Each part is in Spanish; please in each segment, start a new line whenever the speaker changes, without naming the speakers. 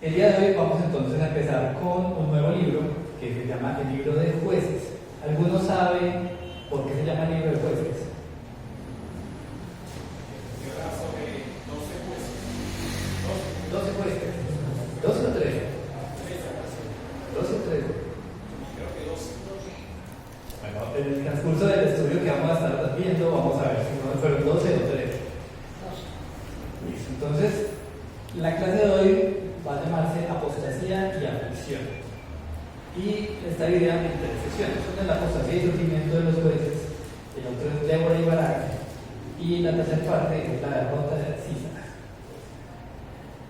El día de hoy vamos entonces a empezar con un nuevo libro que se llama el libro de Jueces. ¿Alguno sabe por qué se llama el libro de Jueces?
Habla sobre 12 jueces.
12 jueces. 12 o 13. 12 o 13.
Creo que 12.
Bueno, en el transcurso del estudio que vamos a estar viendo, vamos a ver si no fueron 12 o 13. Listo, entonces, la clase de hoy va a llamarse Apostasía y Aflicción. Y está dividida en 3 secciones. Una es la apostasía y surgimiento de los jueces, el otro es Débora y Barak, y la tercera parte es la derrota de Sisera.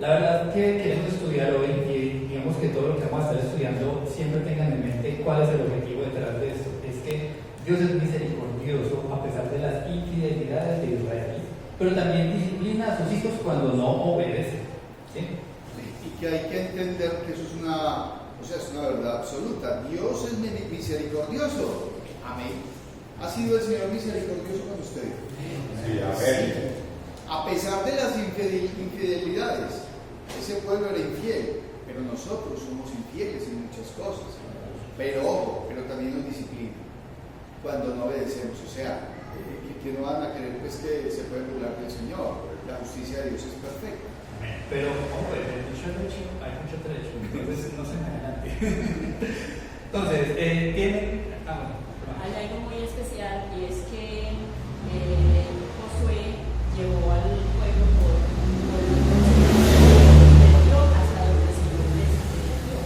La verdad que queremos estudiar hoy, y digamos que todo lo que vamos a estar estudiando siempre tengan en mente cuál es el objetivo detrás de esto. Es que Dios es misericordioso a pesar de las infidelidades de Israel, pero también disciplina a sus hijos cuando no obedecen. ¿Sí?
Y que hay que entender que eso es una verdad absoluta. Dios es misericordioso. Amén. ¿Ha sido el Señor misericordioso con usted?
Sí, amén.
A pesar de las infidelidades, ese pueblo era infiel, pero nosotros somos infieles en muchas cosas. Pero ojo, pero también nos disciplina cuando no obedecemos. O sea, que no van a creer pues que se pueden burlar del Señor. La justicia de Dios es perfecta.
Pero, hombre, el dicho al hecho, hay mucho trecho, entonces no se me adelante. Entonces, tienen.
Hay algo muy especial y es que Josué llevó al pueblo por hasta donde el Señor les dio.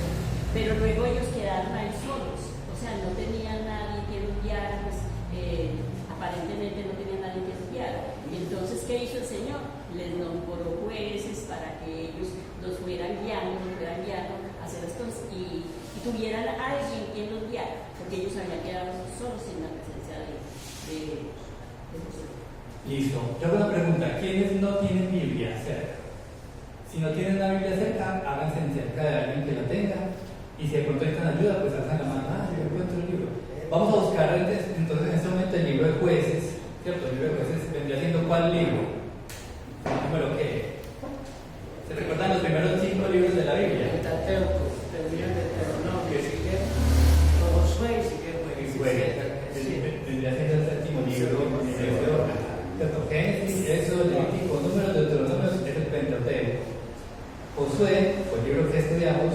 Pero luego ellos quedaron ahí solos, o sea, no tenían nadie que los guiara, pues aparentemente no tenían nadie que los guiara. Y entonces, ¿qué hizo el Señor? Les nombró jueces para que ellos los fueran guiando a hacer las cosas y tuvieran a alguien quien los guiara, porque ellos habían quedado solos en la presencia de Josué.
Listo. Yo hago una pregunta. ¿Quiénes no tienen Biblia cerca? Si no tienen la Biblia cerca, háganse cerca de alguien que la tenga. Y si de pronto necesitan ayuda, pues alzan la mano. Yo encuentro el libro. Vamos a buscar entonces en este momento el libro de Jueces. ¿Cierto? El libro de Jueces vendría siendo ¿cuál libro? ¿Número qué? ¿Se recuerdan los primeros 5 libros de la Biblia?
Pentateuco, Deuteronomio, sigue Josué y sigue Jueces.
Vendría siendo el séptimo libro de orden. ¿Cierto? Génesis, Éxodo, Levítico, Números, Deuteronomio es el Pentateuco. Josué fue el libro que estudiamos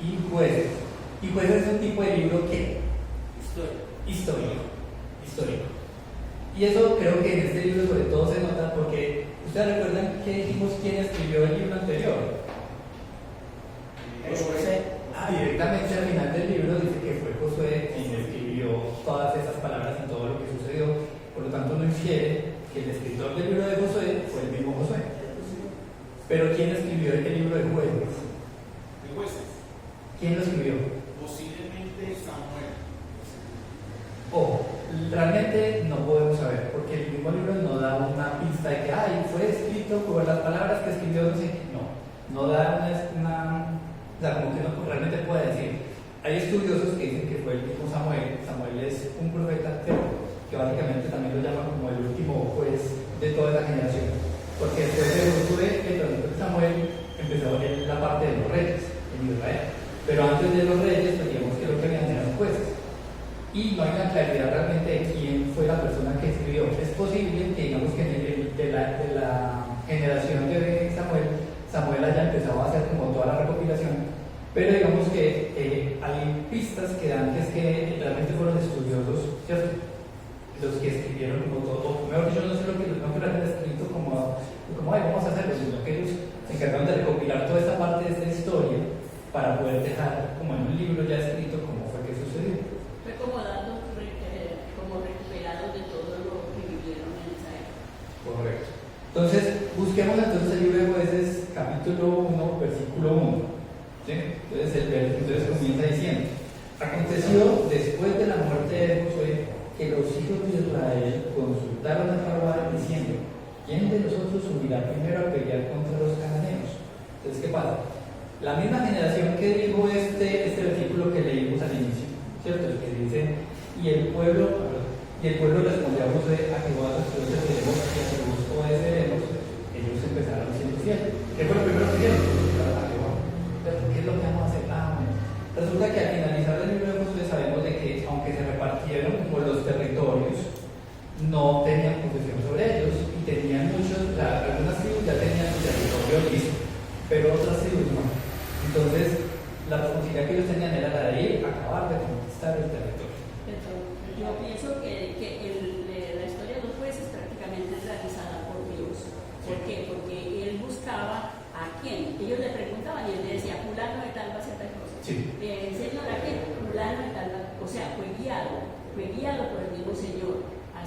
y Jueces. Y Jueces es un tipo de libro que histórico. Y eso creo que en este libro sobre todo se nota porque ustedes recuerdan que dijimos quién escribió el libro anterior.
Josué.
Directamente al final del libro dice que fue Josué quien escribió todas esas palabras y todo lo que sucedió. Por lo tanto, no infiere que el escritor del libro de Josué fue el mismo Josué. Pero ¿quién escribió el libro de Jueces?
De jueces.
¿Quién lo escribió?
Posiblemente Samuel.
Ojo, realmente no podemos saber, porque el mismo libro no da una pista de que fue escrito por las palabras que escribió, no da una o sea, como que no realmente puede decir. Hay estudiosos que dicen que fue el mismo Samuel. Samuel es un profeta que básicamente también lo llaman como el último juez de toda la generación, porque después de Josué, entonces Samuel empezó en la parte de los reyes en Israel, pero antes de los reyes, pues digamos que lo que habían eran jueces. Y no hay una claridad realmente de quién fue la persona que escribió. Es posible que digamos que de la generación de Samuel haya empezado a hacer como toda la recopilación, pero digamos que hay pistas que dan que es que realmente fueron estudiosos, ¿cierto? Los que escribieron como todo, o mejor dicho, no sé lo que han escrito como vamos a hacerlo, sino que ellos se encargaron de recopilar toda esta parte de esta historia para poder dejar como en un libro ya escrito cómo fue que sucedió.
Fue como datos como recuperados de todo lo que vivieron en esa época.
Correcto. Entonces, busquemos entonces el libro de Jueces, capítulo 1, versículo 1. ¿Sí? Entonces comienza diciendo: aconteció después de la muerte de Josué que los hijos de Israel consultaron a Jehová diciendo: ¿quién de nosotros subirá primero a pelear contra los cananeos? Entonces, ¿qué pasa? La misma generación que dijo este versículo que leímos al inicio, ¿cierto? El que dice: y el pueblo respondió a Josué: a Jehová nuestro Dios serviremos y a Jehová obedeceremos. Ellos empezaron siendo fieles. ¿Qué fue lo primero que hicieron? A Jehová.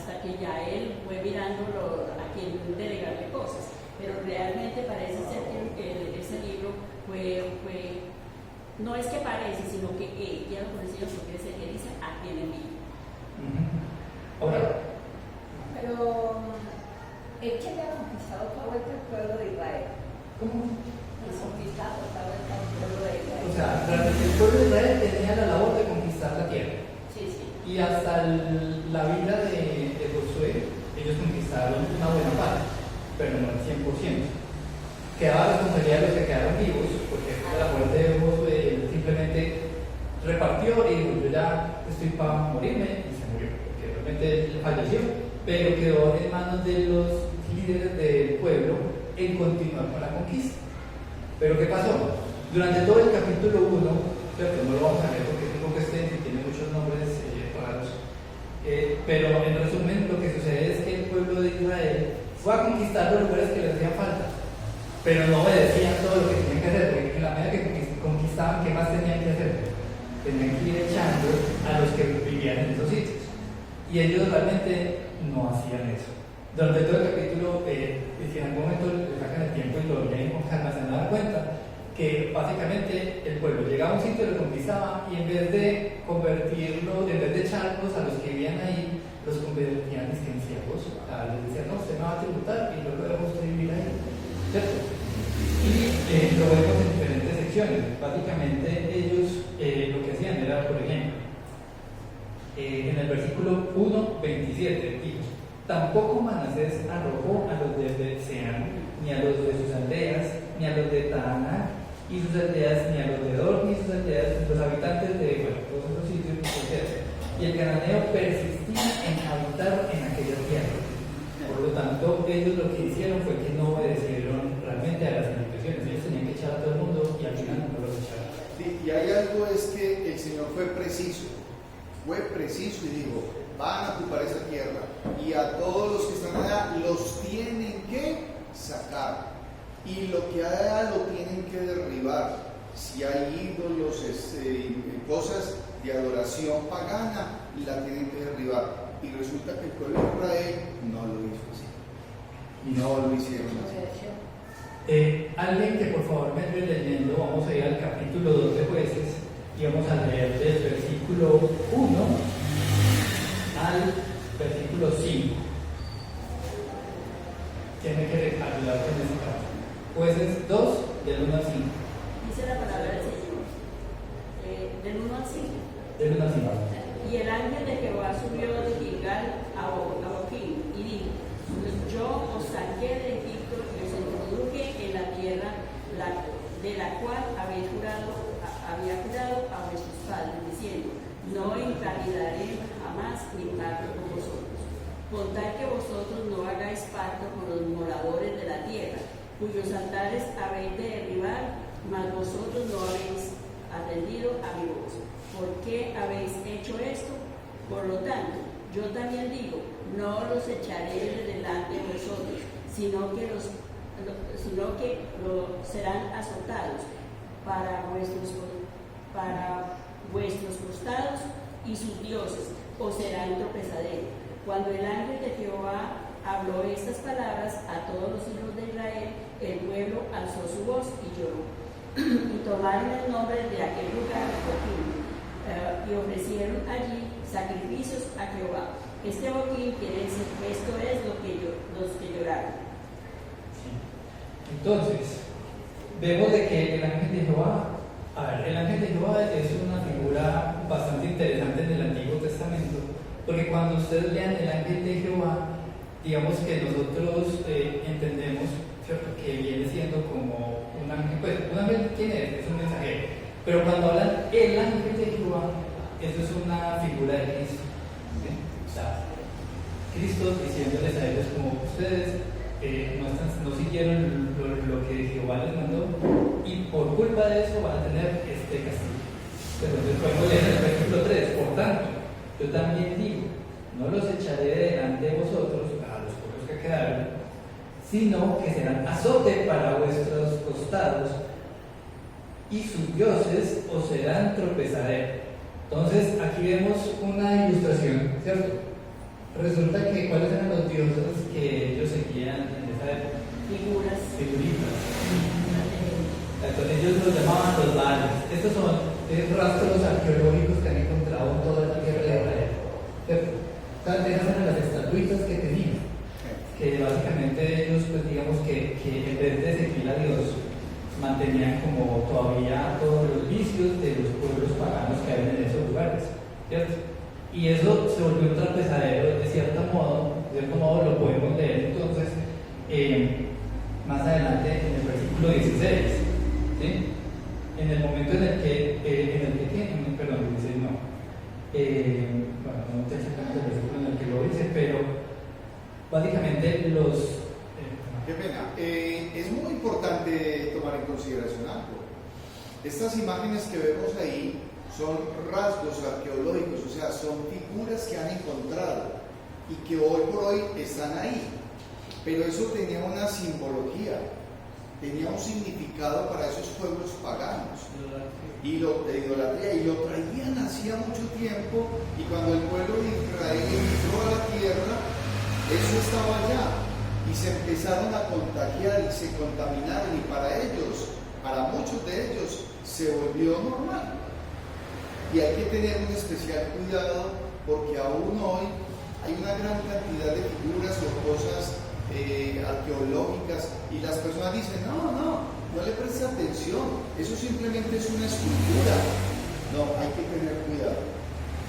hasta que ya él fue mirando a quien delegarle cosas. Pero realmente parece ser que ese libro no es que parece, sino que ya lo conocía porque es el que dice a quien envía.
Ahora,
Pero él que había conquistado todo el pueblo de Israel.
¿cómo?
El conquistado todo el pueblo de Israel.
O sea, el pueblo de Israel tenía la labor de conquistar la tierra.
Sí, sí.
Y hasta la vida de Josué, ellos conquistaron una buena parte, pero no el 100%. Quedaba la responsabilidad de los que quedaron vivos, porque la muerte de Josué él simplemente repartió y dijo: yo ya estoy para morirme, y se murió, porque realmente él falleció, pero quedó en manos de los líderes del pueblo en continuar con la conquista. Pero ¿qué pasó? Durante todo el capítulo 1, ¿cierto? No lo vamos a leer porque es un poco extenso y tiene muchos nombres raros, pero en resumen lo que sucede es que el pueblo de Israel fue a conquistar los lugares que les hacían falta, pero no obedecían todo lo que tenían que hacer, porque en la medida que conquistaban, ¿qué más tenían que hacer? Tenían que ir echando a los que vivían en esos sitios, y ellos realmente no hacían eso. Durante todo el capítulo, si en algún momento le sacan el tiempo y lo leen con calma, se dan cuenta que básicamente el pueblo llegaba a un sitio, lo conquistaba, y en vez de convertirlo, en vez de echarlos a los que vivían ahí, los convertían en siervos. Les decían: no, usted me va a tributar y luego debemos vivir ahí, ¿cierto? Y lo vemos en diferentes secciones. Básicamente ellos lo que hacían era, por ejemplo, en el versículo 1:27 dijo: tampoco Manasés arrojó a los de Seán, ni a los de sus aldeas, ni a los de Taana y sus aldeas, ni a los de Dor ni sus aldeas, los habitantes de todos esos sitios, etc. Y el cananeo persistía en habitar en aquella tierra. Por lo tanto, ellos lo que hicieron fue que no obedecieron realmente a las indicaciones. Ellos tenían que echar a todo el mundo y al final no los echaron.
Sí, y hay algo, es que el Señor fue preciso y dijo: van a ocupar esa tierra y a todos los que están allá los tienen que sacar, y lo que hay allá lo tienen que derribar. Si hay ídolos, cosas de adoración pagana, la tienen que derribar. Y resulta que el pueblo de Israel no lo hizo así, y no lo hicieron así.
Alguien que por favor me esté leyendo, vamos a ir al capítulo 2 de Jueces y vamos a leer del versículo 1 al versículo 5. ¿Quién me quiere ayudar con este caso? Jueces 2, del 1 al 5.
Dice la palabra del Señor, del 1 al 5.
Del 1 al 5.
Y el ángel de Jehová subió de Gilgal a Boquim y dijo: yo os saqué de Egipto y os introduje en la tierra de la cual había jurado a vuestros padres, diciendo: no invalidaré jamás mi pacto con vosotros, con tal que vosotros no hagáis pacto con los moradores de la tierra, cuyos altares habéis de derribar, mas vosotros no habéis atendido a mi voz. ¿Por qué habéis hecho esto? Por lo tanto, yo también digo: no los echaré de delante de vosotros, sino que serán azotados para vuestros costados, y sus dioses os serán tropezadero. Cuando el ángel de Jehová habló estas palabras a todos los hijos de Israel, el pueblo alzó su voz y lloró. Y tomaron el nombre de aquel lugar Boquim, y ofrecieron allí sacrificios a Jehová. Este Boquim quiere decir: esto es los que lloraron.
Sí. Entonces, vemos de que el ángel de Jehová, el ángel de Jehová es una figura bastante interesante en el Antiguo Testamento, porque cuando ustedes lean el ángel de Jehová, digamos que nosotros entendemos, ¿cierto?, que viene siendo como un ángel. Pues un ángel, ¿quién es? Es un mensajero. Pero cuando hablan el ángel de Jehová, eso es una figura de Cristo. ¿Sí? O sea, Cristo diciéndoles a ellos como: ustedes no siguieron lo que Jehová les mandó, y por culpa de eso van a tener este castigo. Entonces podemos leer en el versículo 3: por tanto, yo también digo: no los echaré de delante de vosotros, a los pocos que quedaron, sino que serán azote para vuestros costados, y sus dioses os serán tropezadero. Entonces aquí vemos una ilustración, ¿cierto? Resulta que cuáles eran los dioses que ellos seguían en esa época.
Figuras.
Figuritas. Entonces, ellos los llamaban los Baales. Estos son rastros arqueológicos que han encontrado en toda la tierra de Israel. ¿Cierto? Esas eran las estatuitas que tenían. Que básicamente ellos, pues digamos que en vez de seguir a Dios, mantenían como todavía todos los vicios de los pueblos paganos que había en esos lugares. ¿Cierto? Y eso se volvió un trapezadero, de cierto modo lo podemos leer entonces más adelante en el versículo 16. ¿Sí? En el momento en el que, perdón, 16 no. Bueno, no sé exactamente el versículo en el que lo dice, pero básicamente los.
Qué pena. Es muy importante tomar en consideración algo. Estas imágenes que vemos ahí son rasgos arqueológicos, o sea, son figuras que han encontrado y que hoy por hoy están ahí. Pero eso tenía una simbología, tenía un significado para esos pueblos paganos y de idolatría, y lo traían hacía mucho tiempo, y cuando el pueblo de Israel entró a la tierra, eso estaba allá, y se empezaron a contagiar y se contaminaron, y para ellos, para muchos de ellos, se volvió normal. Y hay que tener un especial cuidado, porque aún hoy hay una gran cantidad de figuras o cosas arqueológicas, y las personas dicen, no le prestes atención, eso simplemente es una escultura. No, hay que tener cuidado.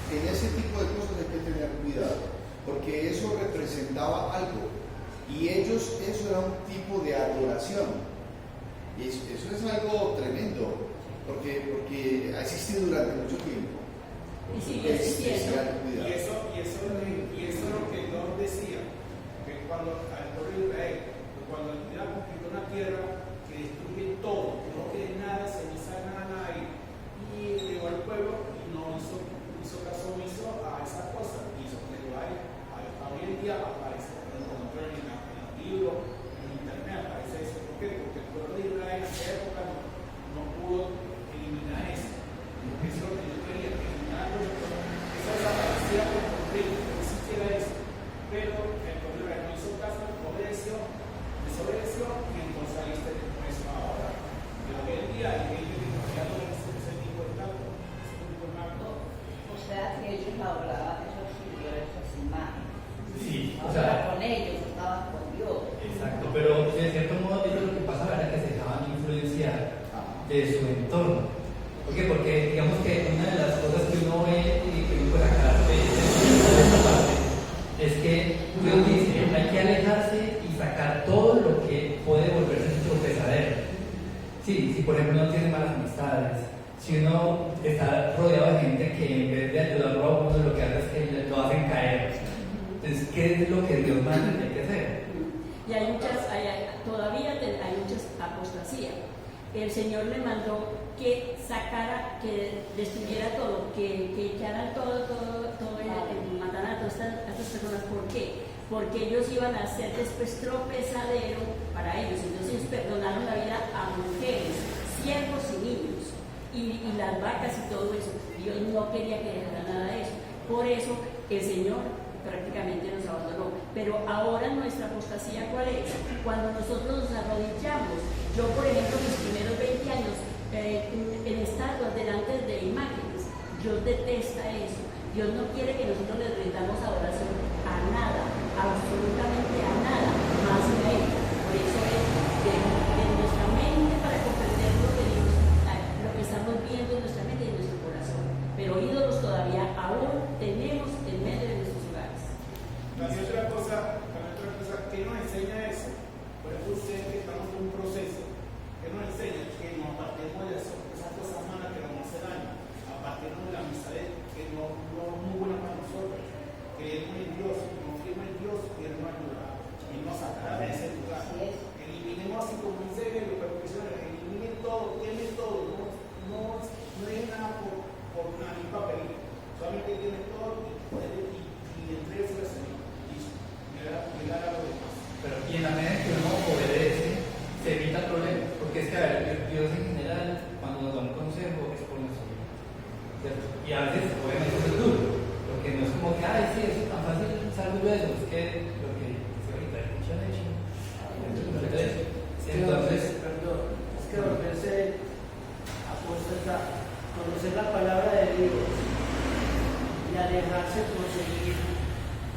En ese tipo de cosas hay que tener cuidado, porque eso representaba algo, y ellos, eso era un tipo de adoración, y eso es algo tremendo, porque ha existido durante mucho tiempo.
Y sigue existiendo.
Y eso es lo que Dios decía, que cuando al pueblo de Israel, que cuando Él ha conquistado una tierra que destruye todo, que no quede nada, ceniza, nada ahí, y llegó al pueblo y no hizo caso omiso a esa cosa, hizo que lo hay. Hoy en día aparece, en los libros, en internet aparece eso. ¿Por qué? Porque el pueblo de Israel en esa época no pudo eliminar eso. Eso es lo que yo quería, eliminarlo. Eso desaparecía por completo, no existiera eso. Pero el pueblo de Israel no hizo caso, desobedeció, y entonces ahí está con eso ahora. Pero hoy en día hay gente que ya no ese tipo de acto,
O sea, que ellos adoraban esos ídolos, esas imágenes.
Sí, o
Ahora
sea.
con ellos, estaban con Dios.
Exacto, pero de cierto modo ellos lo que pasaba era que se dejaban influenciar de su entorno. ¿Por qué? Porque digamos que una de las cosas que uno ve y que uno puede sacar de esta parte es que Dios dice, hay que alejarse y sacar todo lo que puede volverse un tropezadero. Sí, si por ejemplo uno tiene malas amistades, si uno está rodeado de gente que en vez de ayudarlo a uno lo que hace es que lo hacen caer. Entonces, ¿qué es lo que Dios manda que hay que hacer?
Y hay todavía hay muchas apostasías. El Señor le mandó que sacara, que destruyera todo, que echaran todo mataran a todas estas personas. ¿Por qué? Porque ellos iban a hacer después tropezadero para ellos. Entonces perdonaron la vida a mujeres, siervos y niños, y las vacas y todo eso. Dios no quería que dejara nada de eso. Por eso el Señor prácticamente nos abandonó. Pero ahora nuestra apostasía, ¿cuál es? Cuando nosotros nos arrodillamos. Yo, por ejemplo, mis primeros 20 años en estatuas delante de imágenes, Dios detesta eso. Dios no quiere que nosotros le rendamos adoración a nada, absolutamente a nada, más que a Él. Por eso es de nuestra mente, para comprender lo que estamos viendo en nuestra mente y en nuestro corazón. Pero ídolos todavía aún tenemos en medio de nuestros hogares.
También otra cosa, ¿qué nos enseña eso? Por ejemplo, ustedes que estamos en un proceso, ¿qué nos enseña? Que nos apartemos de esas cosas malas que nos hacen daño, apartemos de la amistad que no es muy buena para nosotros. Creemos en Dios, confiemos en Dios y Él nos ayudará y nos sacará de ese lugar. Que
la palabra de Dios y alejarse por seguir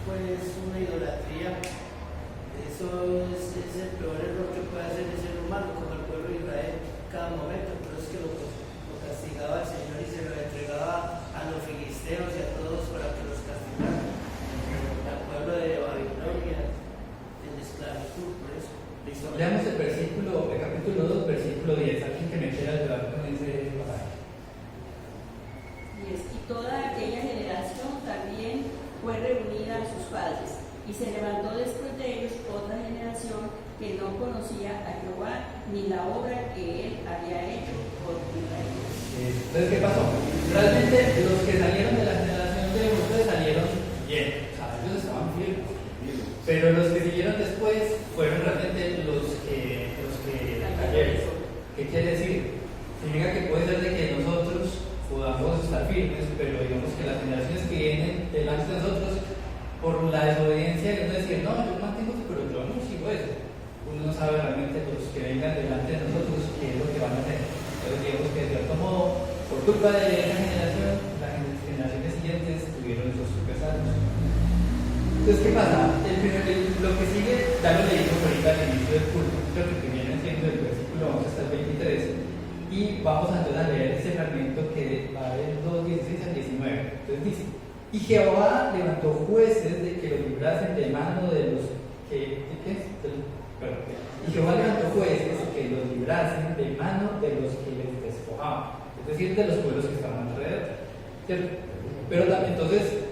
pues una idolatría, eso es el peor error que puede hacer el ser humano, como el pueblo de Israel cada momento. Pero es que lo castigaba el Señor y se lo entregaba a los filisteos y a todos para que los castigaran, al pueblo de Babilonia, en esclavitud, por eso.
Listo, leamos el capítulo 2, versículo 10. Alguien que me quiera ayudar con ese pasaje.
Y toda aquella generación también fue reunida a sus padres, y se levantó después de ellos otra generación que no conocía a Jehová ni la obra que él había hecho por Israel.
Entonces, ¿qué pasó? Realmente los que salieron de la generación de Josué salieron bien, o sea, ellos estaban firmes. Pero los que siguieron después fueron realmente los que cayeron. ¿Qué quiere decir? Significa que puede ser de que nosotros podamos estar firmes, pero digamos que las generaciones que vienen delante de nosotros, por la desobediencia de no decir, no, yo mantengo eso, pero yo no sigo eso. Uno no sabe realmente los que vengan delante de nosotros qué es lo que van a hacer. Entonces digamos que de cierto modo, por culpa de esa generación, las generaciones siguientes tuvieron esos tropezados. Entonces, ¿qué pasa? Lo que sigue, ya lo leímos ahorita al inicio del culto, creo que viene siendo el versículo 11 hasta el 23, y vamos entonces a leer ese fragmento que va del 2:16 al 19. Entonces dice, y Jehová levantó jueces de que los librasen de mano de los que... Y Jehová levantó jueces que los librasen de mano de los que les despojaban, es decir, de los pueblos que estaban alrededor, ¿cierto? Pero también entonces...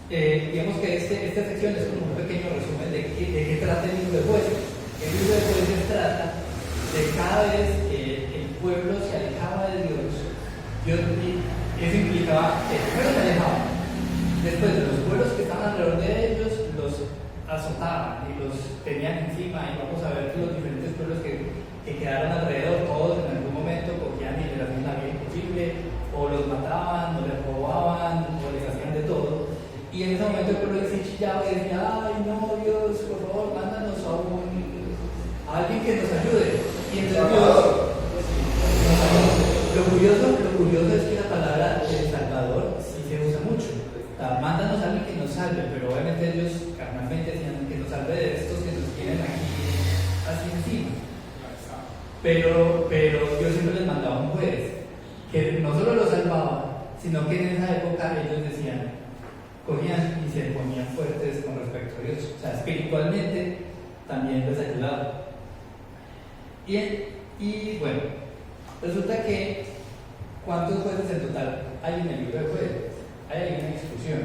digamos que esta sección es como un pequeño resumen de qué trata el libro de jueces. El libro de jueces trata de cada vez que el pueblo se alejaba de Dios, eso implicaba que primero se alejaban, después de los pueblos que estaban alrededor de ellos los azotaban y los tenían encima, y vamos a ver que los diferentes pueblos que quedaron alrededor, todos en algún momento cogían y les hacían la vida imposible, o los mataban, o les robaban, o les hacían de todo. Y en ese momento el pueblo se chillaba y decía, ay no, Dios, por favor, mándanos a alguien que nos ayude. Y entonces Dios, lo curioso es que la palabra del Salvador sí se usa mucho. O sea, mándanos a alguien que nos salve, pero obviamente ellos carnalmente decían que nos salve de estos que nos tienen aquí así encima. Pero Dios siempre les mandaba un juez, que no solo los salvaba, sino que en esa época ellos decían, cogían y se ponían fuertes con respecto a Dios. O sea, espiritualmente también les ayudaba. Y bueno, resulta que ¿cuántos jueces en total hay en el libro de jueces? Hay una discusión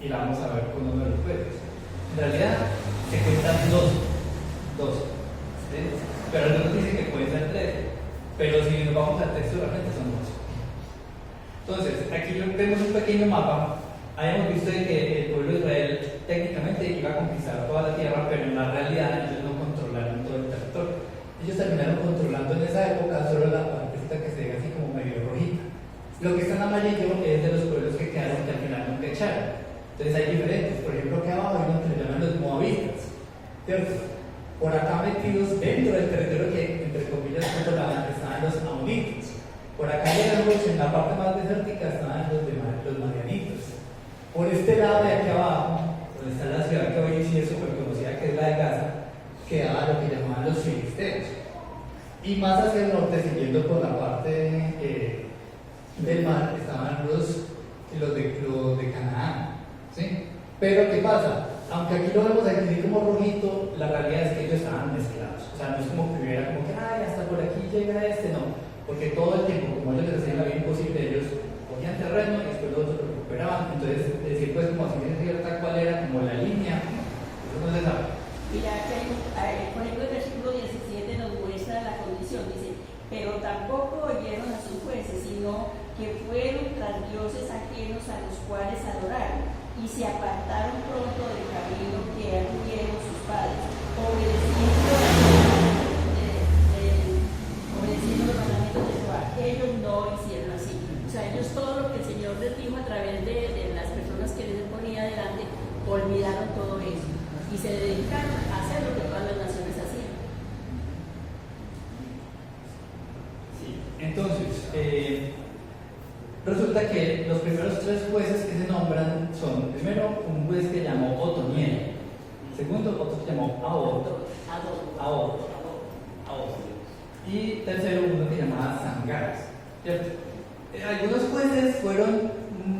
y la vamos a ver con uno de los jueces. En realidad se cuentan dos, ¿sí? Pero algunos dicen que pueden ser 13, pero si nos vamos al texto realmente son 2. Entonces, aquí vemos un pequeño mapa. Habíamos visto de que el pueblo de Israel técnicamente iba a conquistar toda la tierra, pero en la realidad ellos no controlaron todo el territorio. Ellos terminaron controlando en esa época solo la partecita que se ve así como medio rojita. Lo que está en amarillo es de los pueblos que quedaron que al final nunca echaron. Entonces hay diferentes. Por ejemplo, que abajo hay uno que le llaman los moabitas, ¿cierto? Por acá metidos dentro del territorio que entre comillas controlaban estaban los amonitas. Por acá llegamos en la parte más desértica estaban los madianitas. Por este lado de aquí abajo, donde está la ciudad que hoy sí es súper conocida, que es la de Gaza, quedaba lo que llamaban los filisteos. Y más hacia el norte, siguiendo por la parte del mar, estaban los de Canaán, ¿sí? Pero ¿qué pasa? Aunque aquí lo vemos aquí como rojito, la realidad es que ellos estaban mezclados. O sea, no es como que hubiera como que, ay, hasta por aquí llega no. Porque todo el tiempo, como ellos les hacían la vida imposible, ellos cogían terreno y después los otros lo recuperaban. Entonces, decir pues como así cierta cuál era como la línea, eso no se sabe.
Mira, por ejemplo, el versículo 17 nos muestra la condición, dice, pero tampoco oyeron a sus jueces, sino que fueron tras dioses ajenos a los cuales adoraron, y se apartaron pronto del camino que anduvieron sus padres, obedeciendo los mandamientos de Jehová. Ellos no hicieron así. O sea, ellos todo lo que el Señor les dijo a través de las personas que les ponía delante, olvidaron todo eso y se dedicaron a hacer lo que todas las naciones hacían.
Sí. Entonces, Resulta que los primeros 3 jueces que se nombran son, primero, un juez que llamó Otoniel, segundo, otro que llamó Ahod, y tercero, uno que llamaba Sangares, ¿cierto? Algunos jueces fueron,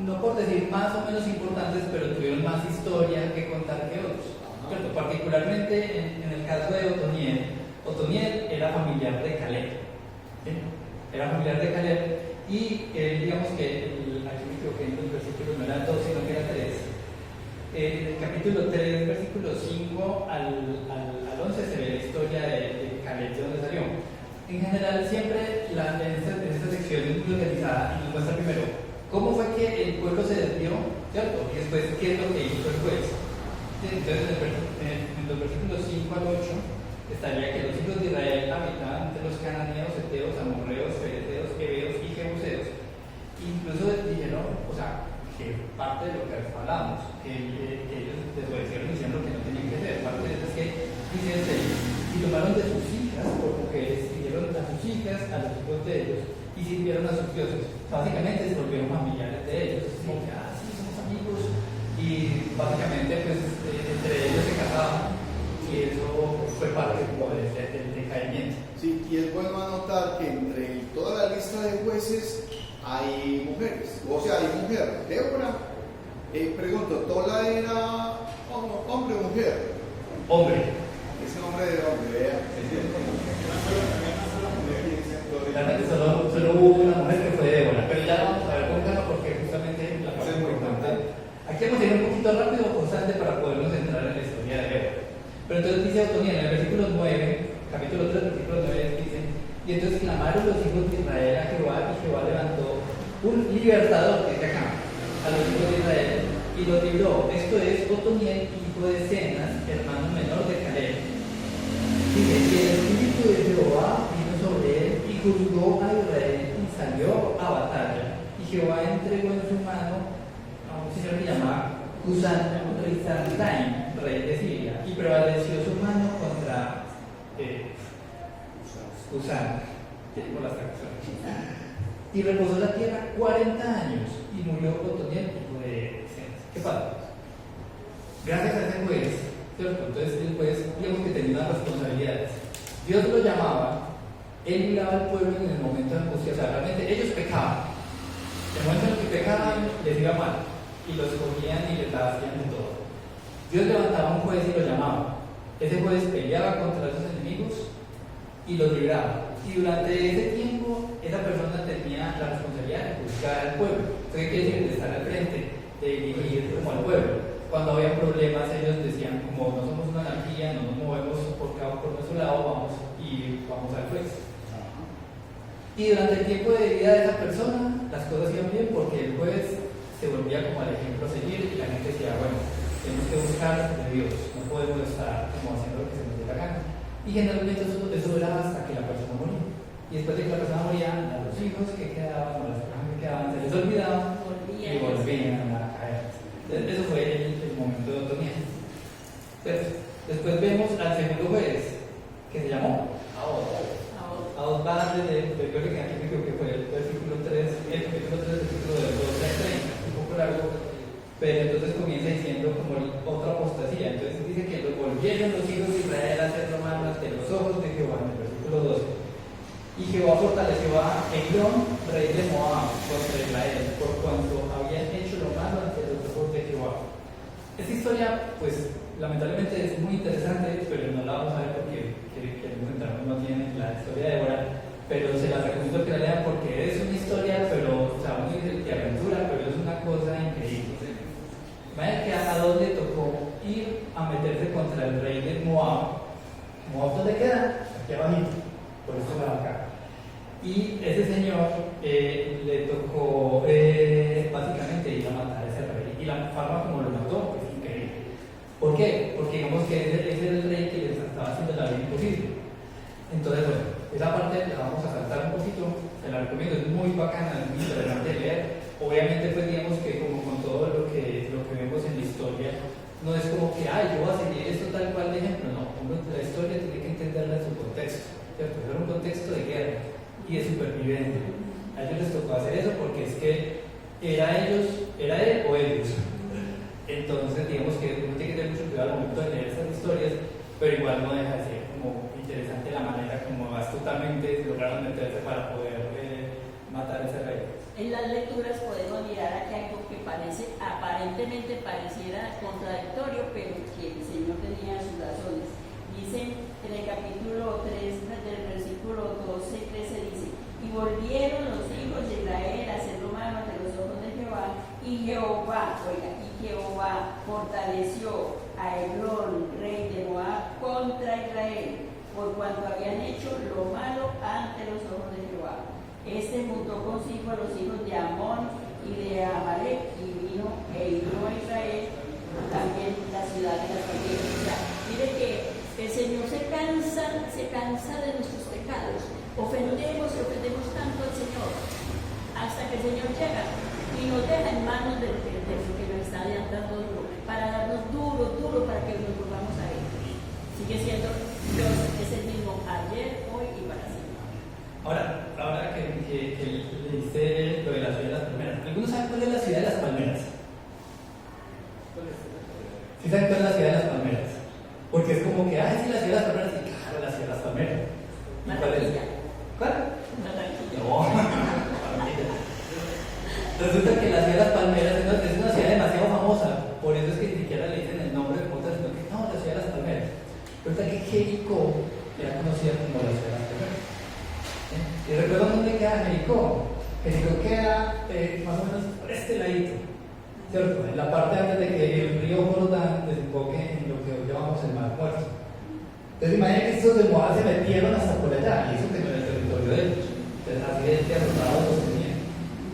no por decir más o menos importantes, pero tuvieron más historia que contar que otros, ¿cierto? Particularmente en el caso de Otoniel. Otoniel era familiar de Caleb, ¿sí? Era familiar de Caleb y digamos que aquí me equivoqué en los versículos, no eran 2 sino que era 3. En el capítulo 3, versículo 5 al 11 se ve la historia de Caleb, de dónde salió. En general, siempre en esta sección es muy organizada y nos muestra primero cómo fue que el pueblo se desvió, ¿cierto? Y después qué es lo que hizo el juez. Entonces, en los versículos 5 al 8 estaría que los hijos de Israel habitaban entre los cananeos, heteos, amorreos, fereceos, heveos y jebuseos. Incluso dijeron, o sea, que parte de lo que hablábamos, que ellos desobedecieron y hicieron lo que no tenían que hacer. Parte de eso es que dicen y tomaron de sus hijas por mujeres, sirvieron a sus hijas, a los hijos de ellos, y sirvieron a sus dioses. Básicamente se volvieron familiares de ellos. Es como que, sí, somos amigos. Y básicamente, pues, entre ellos se casaban, y eso fue parte del decaimiento.
Sí, y es bueno anotar que entre toda la lista de jueces hay mujeres, o sea, hay mujer. Débora, pregunto, ¿Tola era hombre o mujer?
Hombre.
Ese nombre de hombre, vea.
Realmente solo hubo una mujer que fue Débora, pero ya vamos a ver con calma porque justamente la parte importante. Aquí vamos a ir un poquito rápido o constante para podernos entrar en la historia de Débora. Pero entonces dice Otoniel en el versículo 9, capítulo 3, versículo 9, dice: y entonces clamaron los hijos de Israel a Jehová, y Jehová levantó un libertador, que es acá, a los hijos de Israel, y los libró. Esto es Otoniel, hijo de Cenas, hermano menor de Caleb. Dice: y el espíritu de Jehová vino sobre él, y juzgó a Israel, y salió a batalla. Y Jehová entregó en su mano a un señor que llamaba Cusán-Risartaim, rey de Siria, y prevaleció su mano contra Cusán, por las traducciones. Y reposó la tierra 40 años, y murió Otoniel, hijo de Cenas. ¿Qué pasa? Gracias a ese juez, ¿cierto? Entonces el juez, digamos que tenía unas responsabilidades. Dios lo llamaba, él miraba al pueblo en el momento de angustia, o sea, realmente ellos pecaban. En el momento en que pecaban, les iba mal, y los cogían y les hacían de todo. Dios levantaba a un juez y lo llamaba. Ese juez peleaba contra esos enemigos y los libraba. Y durante ese tiempo, esa persona tenía la responsabilidad de juzgar al pueblo. Entonces, ¿qué quiere decir? De estar al frente, de dirigir como al pueblo. Cuando había problemas, ellos decían, como no somos una anarquía, no nos movemos por nuestro lado, vamos al juez. Y durante el tiempo de vida de esa persona, las cosas iban bien porque el juez se volvía como al ejemplo a seguir y la gente decía, bueno, tenemos que buscar de Dios, no podemos estar como haciendo lo que se nos dé la gana. Y generalmente eso era hasta que la persona moría. Y después de que la persona moría, a los hijos que quedaban, o las personas que quedaban, se les olvidaban y volvían a caer. Entonces, eso fue el momento de Otoniel. Después vemos al segundo juez, que se llamó Ahod va desde el capítulo que fue el versículo 3, el capítulo 3, versículo 2 al 30, un poco largo, pero entonces comienza diciendo como otra apostasía. Entonces dice que lo volvieron los hijos de Israel a hacer lo malo ante los ojos de Jehová, en el versículo 12. Y Jehová fortaleció a Eglón, rey de Moab, contra Israel, por cuanto habían hecho lo malo ante los ojos de Jehová. Esta historia, pues, lamentablemente es muy interesante, pero no la vamos a ver porque queremos centrarnos más bien en la historia de Débora, pero se la recomiendo que la lean porque es una historia, pero, o sea, muy de aventura, pero es una cosa increíble. Vaya que a Adón le tocó ir a meterse contra el rey de Moab. ¿Moab dónde queda? Aquí abajito, por eso la acá. Y ese señor le tocó básicamente ir a matar a ese rey. Y la forma como lo mató es increíble. ¿Por qué? Porque digamos que ese es el rey que les estaba haciendo la vida imposible. Entonces, bueno, esa parte la vamos a saltar un poquito, se la recomiendo, es muy bacana, es muy interesante de leer. Obviamente, pues digamos que como con todo lo que vemos en la historia, no es como que, yo voy a seguir esto tal cual de ejemplo, no, uno de la historia tiene que entenderla en su contexto, ¿cierto? Era un contexto de guerra y de supervivencia. A ellos les tocó hacer eso porque es que era él o ellos. Entonces, digamos que uno tiene que tener mucho cuidado al momento de leer estas historias, pero igual no deja de ser como interesante la manera como astutamente lograron meterse para poder matar a ese rey.
En las lecturas podemos mirar aquí algo que aparentemente pareciera contradictorio, pero que el Señor tenía sus razones. Dice en el capítulo 3 del versículo 12 y 13, dice: y volvieron los hijos de Israel a ser lo malo ante los ojos de Jehová, y Jehová fortaleció a Eglón, rey de Moab, contra Israel, por cuanto habían hecho lo malo ante los ojos de Jehová. Este juntó consigo a los hijos de Amón y de Amalek, y vino e hirió a Israel también la ciudad de las familias. O sea, mire que el Señor se cansa de nuestros pecados. Ofendemos y ofendemos tanto al Señor hasta que el Señor llega y nos deja en manos de lo que nos está dando duro, para darnos duro para que nos volvamos a Él. Sigue siendo Dios, es el mismo ayer, hoy y para siempre.
Ahora que le dice lo de la ciudad de las palmeras, ¿algunos saben cuál es la ciudad de las palmeras? ¿Sí saben cuál es la ciudad de las palmeras? Porque es como que, sí, la ciudad de las palmeras, y claro, la ciudad de las palmeras. ¿Y cuál es? ¿Cuál? No, resulta que la ciudad de las palmeras es una ciudad demasiado famosa, por eso es que ni siquiera le dicen el nombre de otra, sino que no, la ciudad de las palmeras. Resulta que Jericó era conocida como la ciudad de las palmeras. ¿Y recuerdan dónde queda Jericó? Jericó queda más o menos por este ladito, ¿cierto? En la parte antes de que el río Jordán desemboque en lo que hoy llamamos el Mar Muerto. Entonces imaginen que estos de Moab se metieron hasta por allá, y eso que no era el territorio de ellos. Entonces así de arrotados los tenían.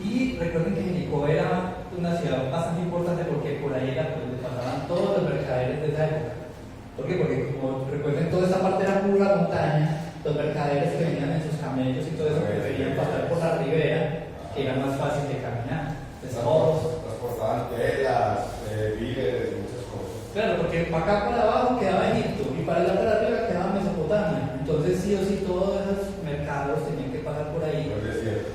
Y recuerden que Jericó era una ciudad bastante importante porque por ahí era por donde pasaban todos los mercaderes de esa época. ¿Por qué? Porque como recuerden, toda esa parte era pura montaña. Los mercaderes que venían en sus camellos y todo eso preferían pasar por la ribera, que era más fácil de caminar. Entonces, todos
transportaban telas, víveres, muchas cosas.
claro, porque para acá para abajo quedaba Egipto y para allá para arriba quedaba Mesopotamia. Entonces sí o sí todos esos mercados tenían que pasar por ahí.
Por el desierto.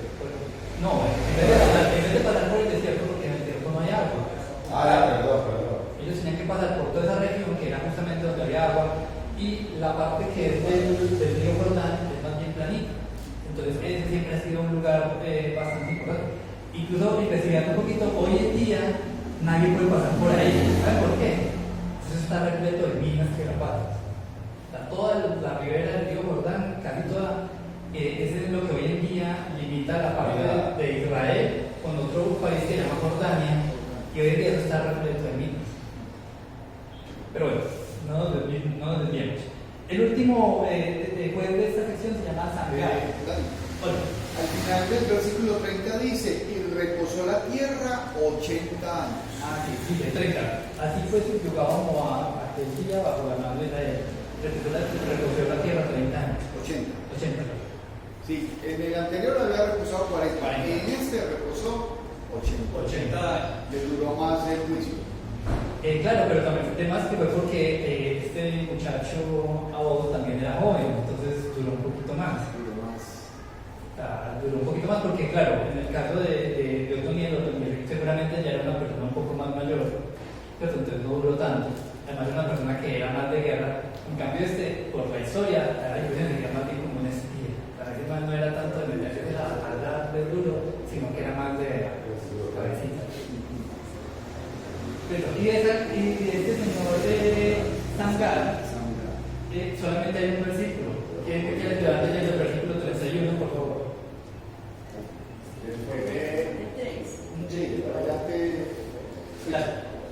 No, en vez de pasar por el desierto, porque en el desierto no hay agua.
Perdón.
Ellos tenían que pasar por toda esa región que era justamente donde había agua, y la parte que es del río Jordán es más bien planita. Entonces ese siempre ha sido un lugar bastante importante. Incluso investigando un poquito, hoy en día nadie puede pasar por ahí. ¿Saben por qué? Eso está repleto de minas que rapadas. Toda la ribera del río Jordán, casi toda, ese es lo que hoy en día limita la parte de Israel con otro país que se llama Jordania, y hoy en día eso está repleto de minas. Pero bueno, no nos desviemos. El último juez de esta sección se llama Sangar.
Al final del versículo 30 dice: y reposó la tierra 80 años.
Sí, de 30. Así fue subyugado Moab aquel día bajo la mano de Israel. Reposó la tierra 30 años. 80.
Sí, en el anterior había reposado 40.
40.
En este reposó 80.
80.
Le duró más el juicio.
Claro, pero también el tema es que fue porque este muchacho Ahod también era joven, entonces duró un poquito más. Duró un poquito más porque, claro, en el caso de Otoniel seguramente ya era una persona un poco más mayor, pero entonces no duró tanto. Además era una persona que era más de guerra. En cambio por la historia, yo era más bien como un espía. Para que no era tanto de meterse a hablar de duro, sino que era más de cabecita. Y de este señor de Sangar, solamente hay un versículo. ¿Quién quiere ayudar leyendo el versículo 31, por favor?
Después de
Sí, adelante.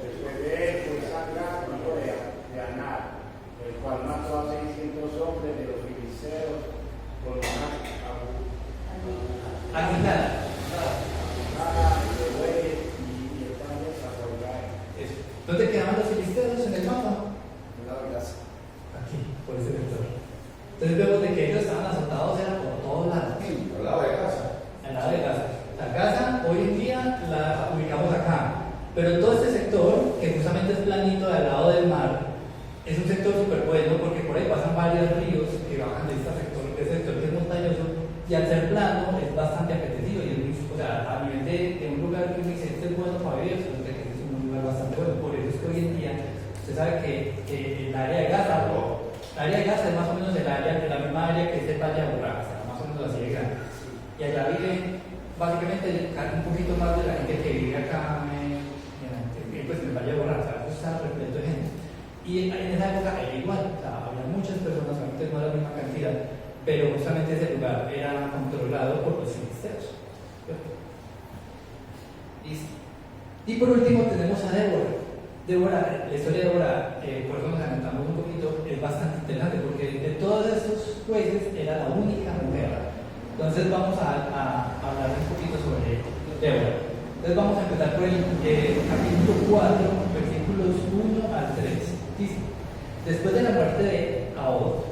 después de él fue Sangar, hijo de Anar, el cual mató a 600 hombres de los filisteos con una
Aguilar.
de bueyes y están desarrollados.
¿Dónde quedaban los filisteos en el mapa? Aquí, por ese sector. Entonces vemos de que ellos estaban azotados, era por todos lados.
Al lado de casa.
Al lado de Gaza. La Gaza hoy en día la ubicamos acá, pero en todo este sector, que justamente es planito al lado del mar, es un sector súper bueno porque por ahí pasan varios ríos que bajan de este sector que es montañoso, y al ser plano es bastante apetecido y es sea, a nivel de un lugar que uno dice, este es bueno para vivir, resulta que este es un lugar bastante bueno. Por eso es que hoy en día, usted sabe que el área de Gaza, es más o menos el área, de la misma área que es el Valle de Aburrá, o sea, más o menos así de grande. Y allá vive básicamente un poquito más de la gente que vive acá pues, en el Valle de Aburrá, o sea, eso está repleto de gente. Y en esa época era igual, o sea, había muchas personas, obviamente no la misma cantidad, pero justamente ese lugar era controlado por los filisteos. Y por último tenemos a Débora. La historia de Débora, por eso nos adelantamos un poquito, es bastante interesante porque de todos estos jueces era la única mujer. Entonces vamos a hablar un poquito sobre Débora. Entonces vamos a empezar por el capítulo 4, versículos 1 al 3. Dice: después de la muerte de Ahod,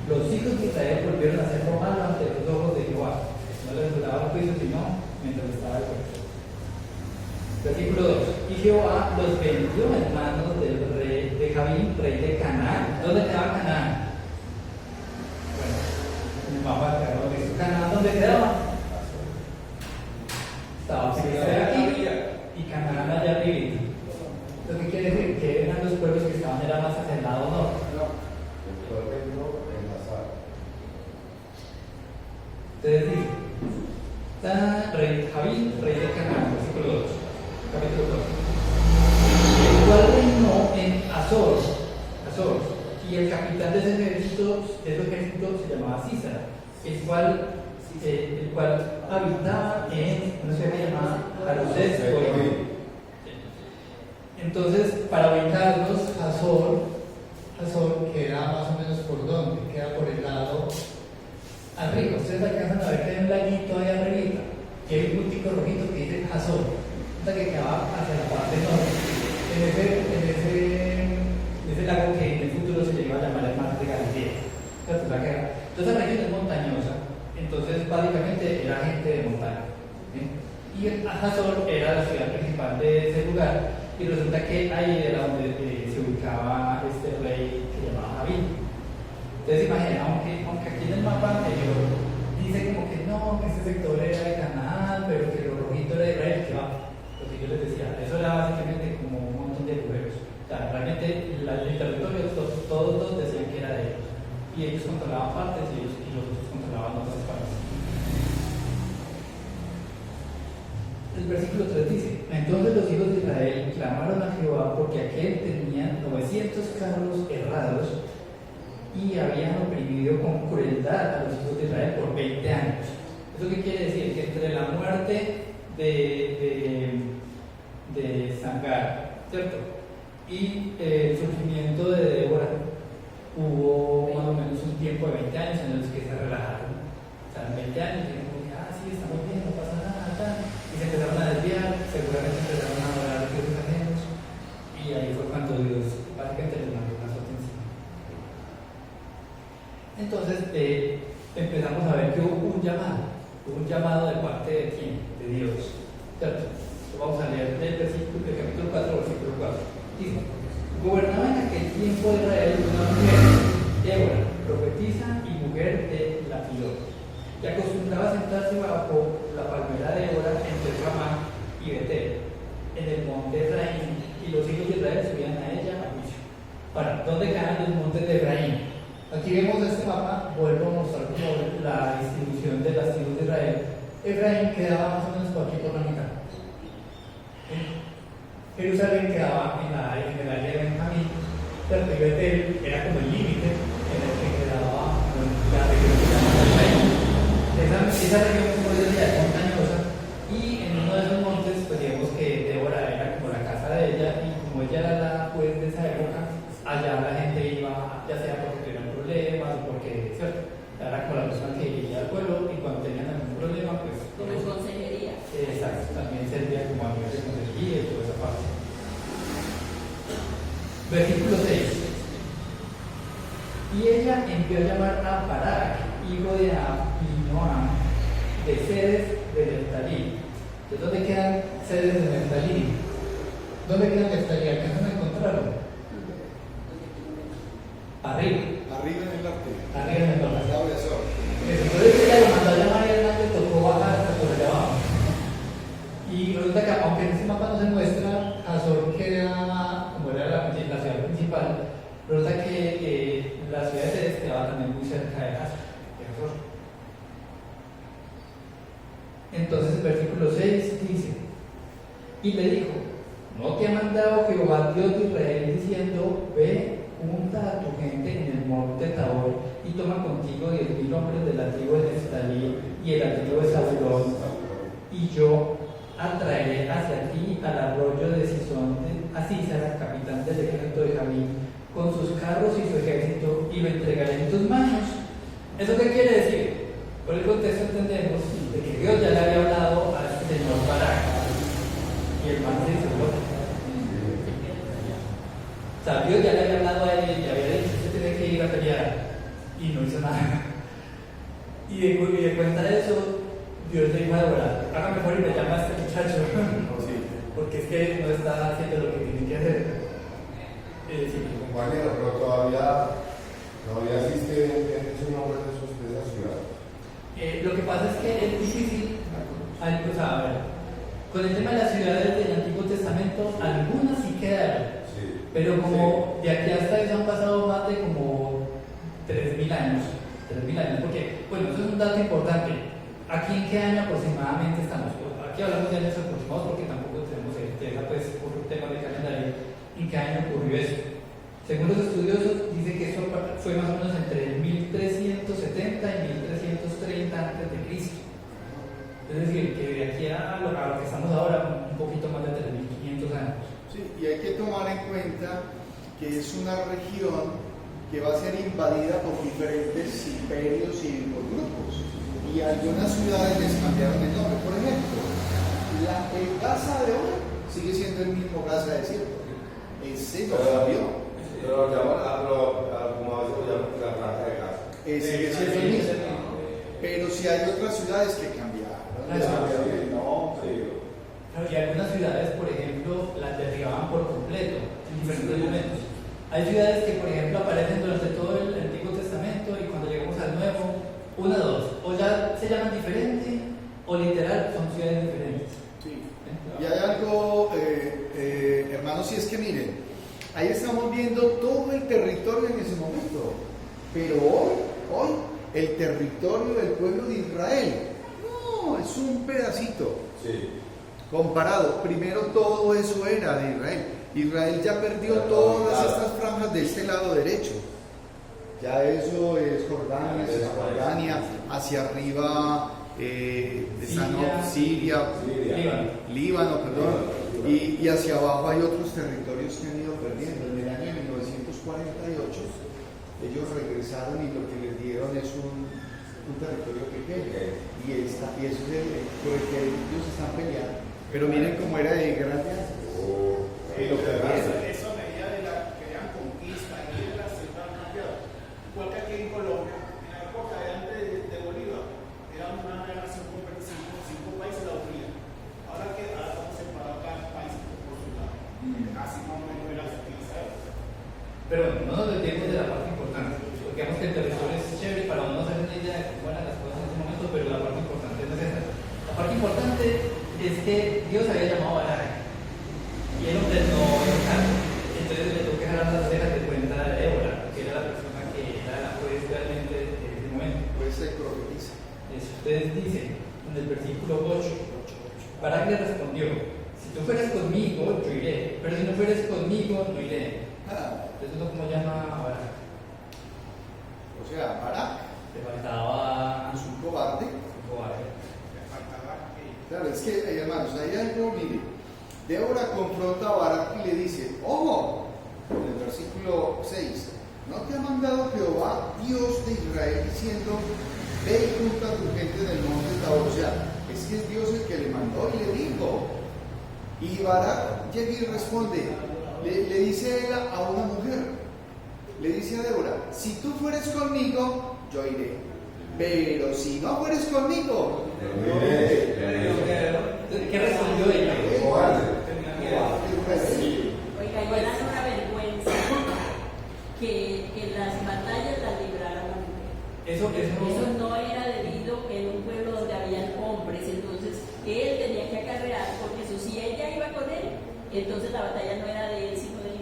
los hijos de Israel volvieron a hacer lo malo ante los ojos de Jehová. No les daba juicio sino mientras estaba de cuerpo. Versículo 2: y Jehová los vendió en manos del rey de Javín, rey de Canaán. ¿Dónde quedaba Canaán? Bueno, mi papá quedó en Canaán. ¿Dónde quedaba? Estaba aquí y Canaán allá arriba. ¿Lo que quiere decir? Que eran los pueblos que estaban era más hacia el lado norte.
El pueblo enlazado.
Entonces dice: rey Javín, rey de Canaán, versículo 2. Capítulo 2. El cual reinó en Azor, y el capitán de ese ejército se llamaba Císara, el cual habitaba en una ciudad llamada Jarosés. Entonces, para ubicarnos, Azor queda más o menos por donde, queda por el lado arriba. Ustedes alcanzan a ver que hay un laguito ahí arriba, que hay un puntico rojito que dice Azor, que quedaba hacia la parte norte. En ese lago que en el futuro se le iba a llamar el mar de Galilea. Entonces la región es montañosa, entonces básicamente era gente de montaña. Y Hazor era la ciudad principal de ese lugar, y resulta que ahí era donde se ubicaba este rey que se llamaba Javín. Entonces imaginen, aunque aquí en el mapa anterior dice como que no, que este sector era de Canaán, pero que lo rojito era de Israel, que va. Lo que yo les decía, eso era básicamente como un montón de pueblos. O sea, realmente el territorio todos decían que era de ellos. Y ellos controlaban partes y los otros controlaban otras partes. El versículo 3 dice: entonces los hijos de Israel clamaron a Jehová porque aquel tenía 900 carros errados y habían oprimido con crueldad a los hijos de Israel por 20 años. ¿Eso qué quiere decir? Que entre la muerte de Sangar, ¿cierto?, y el surgimiento de Débora, hubo más o menos un tiempo de 20 años en los que se relajaron. O sea, en 20 años dijeron como que, sí, estamos bien, no pasa nada, tal. Y se empezaron a desviar, seguramente empezaron a adorar a dioses ajenos, y ahí fue cuando Dios básicamente les mandó una azote encima. Entonces empezamos a ver que hubo un llamado de parte de quién, de Dios, ¿cierto? Vamos a leer del capítulo 4, versículo 4. Dice: gobernaba en aquel tiempo de Israel una mujer, Débora, profetisa y mujer de Lapidot, y acostumbraba a sentarse bajo la palmera de Débora entre Ramá y Betel, en el monte Efraín, y los hijos de Israel subían a ella a juicio. Para, ¿dónde quedan los montes de Efraín? Aquí vemos este mapa, vuelvo a mostrar como la distribución de las tribus de Israel. Efraín quedaba más o menos por aquí por la mitad. Jerusalén quedaba en el área de Benjamín, pero Betel era como el límite en el que quedaba la región que se llama Efraín. Esa región, como les decía, es montañosa, y en uno de esos montes, pues digamos que Débora era como la casa de ella, y como ella era la juez de esa época, allá la gente iba, ya sea porque tuvieran problemas o porque, ¿cierto?, era como la persona que iba al pueblo, y cuando tenían algún problema, pues.
Como en consejería.
Exacto, también servía como a nivel de consejería y toda esa parte. Versículo 6. Y ella envió a llamar a Barak, hijo de Abinoam, de Sedes de Neftalí. ¿De dónde quedan Sedes de Neftalí? ¿Dónde quedan Neftalí? ¿Alcanzan a encontrarlo? Arriba.
Arriba en el norte.
Arriba en el norte.
Al lado de Azor.
Entonces ella lo mandó a llamar y al le tocó bajar hasta por allá abajo. Entonces el versículo 6 dice, y le dijo, ¿no te ha mandado Jehová Dios de Israel diciendo, ve, junta a tu gente en el monte Tabor y toma contigo 10,000 hombres de la tribu de Neftalí y de la tribu de Zabulón, y yo atraeré hacia ti al arroyo de Sisón a Císara, capitán del ejército de Jamín, con sus carros y su ejército, y lo entregaré en tus manos. ¿Eso qué quiere decir? Por el contexto entendemos de que Dios ya le había hablado al señor Barak, y el man se hizo loco. O sea, Dios ya le había hablado a él y le había dicho, usted tiene que ir a pelear, y no hizo nada. Y de cuenta de eso, Dios le dijo a Débora, haga mejor y me llama a este muchacho, porque es que no está haciendo lo que tiene que hacer.
Compañero, pero todavía existe ese nombre de esa ciudad.
Lo que pasa es que es difícil, o sea, a ver, con el tema de las ciudades del Antiguo Testamento, algunas sí quedaron,
Sí.
pero como de aquí hasta eso han pasado más de como 3.000 años, porque, bueno, eso es un dato importante. ¿Aquí en qué año aproximadamente estamos? Aquí hablamos de años aproximados porque tampoco tenemos certeza, pues, por un tema de calendario, en qué año ocurrió eso. Según los estudiosos, dice que eso fue más o menos entre 1370 y 1330 a.C. Es decir, que de aquí a lo que estamos ahora, un poquito más de 3.500 años.
Sí, y hay que tomar en cuenta que es una región que va a ser invadida por diferentes imperios y por grupos. Y algunas ciudades les cambiaron el nombre. Por ejemplo, el Gaza de hoy sigue siendo el mismo Gaza de siempre. Ese no cambió.
Pero como a veces lo llaman la franja de casa.
Sigue siendo el mismo. Pero si hay otras ciudades que cambiaron. Les cambiaron el nombre.
Y algunas ciudades, por ejemplo, las derribaban por completo en diferentes momentos. Hay ciudades que, por ejemplo, aparecen durante todo el Antiguo Testamento y cuando llegamos al Nuevo, una o dos, o ya se llaman diferente o literal son ciudades diferentes.
Sí. Y hay algo, hermanos, si es que miren, ahí estamos viendo todo el territorio en ese momento, pero hoy, el territorio del pueblo de Israel, no, es un pedacito.
Sí.
Comparado, primero todo eso era de Israel. Israel ya perdió todas estas franjas de este lado derecho. Ya eso es Jordania, Cisjordania, hacia arriba Siria, Líbano, perdón. Y hacia abajo hay otros territorios que han ido perdiendo. En el año 1948 ellos regresaron y lo que les dieron es un territorio pequeño. Y eso es por el que ellos están peleando. Pero miren cómo era de grande antes. Y lo perdieron.
Eso a medida de la que eran conquista y de la ciudad cambiado. Igual que aquí en Colombia, en la época de antes de Bolívar, era una nación con 5 países la unía. Ahora estamos separados cada país por su lado. Así más o menos era utilizado.
Pero no nos desviemos de la parte importante, porque digamos que el territorio es chévere para uno hacer una idea de cómo eran las cosas en ese momento, pero la parte importante no es esa. La parte importante es que Dios había llamado a Barak y el hombre no hizo caso. Entonces le tuvo que jalar las orejas de cuenta de Débora, que era la persona que era la juez realmente de ese momento.
Pues se profetiza.
Ustedes dicen en el versículo 8, Barak le respondió, si tú fueras conmigo, yo iré, pero si no fueras conmigo, no iré. Eso es como llama a Barak.
O sea, Barak
Le faltaba
es un cobarde.
cobarde.
Claro, es que, hermanos, hay algo, mire, Débora confronta a Barak y le dice, ojo, en el versículo 6, ¿no te ha mandado Jehová, Dios de Israel, diciendo, ve y junta a tu gente en el monte Tabor? O sea, es que es Dios el que le mandó y le dijo. Y Barak llega y responde, le dice él a una mujer, le dice a Débora, si tú fueres conmigo, yo iré, pero si no fueres conmigo, no iré.
¿Qué respondió ella?
Oiga, y era una vergüenza que en las batallas las librara la mujer. Eso no era debido en un pueblo donde habían hombres, entonces él tenía que acarrear, porque si ella iba con él, entonces la batalla no era de él, sino de ella.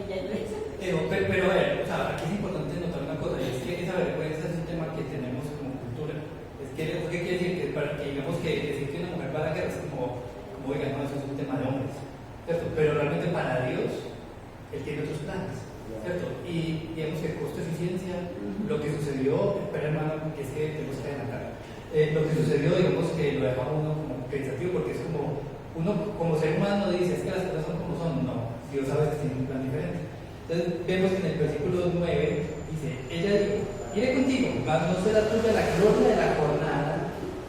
Pero a ver, o sea, aquí es importante notar una cosa, y es que esa vergüenza es un tema que tenemos como cultura. ¿Qué quiere decir? Que para que digamos que decir que una mujer va a como oigan, no, eso es un tema de hombres, ¿cierto? Pero realmente para Dios, Él tiene otros planes, ¿cierto? Y digamos que costo-eficiencia, lo que sucedió, espera hermano, que es que tenemos que adelantar, lo que sucedió, digamos que lo deja uno como pensativo, porque es como, uno como ser humano dice, es que las cosas son como son, no, Dios a veces tiene un plan diferente. Entonces vemos que en el versículo 9 dice, ella dijo, iré contigo, mas no será tuya la gloria de la jornada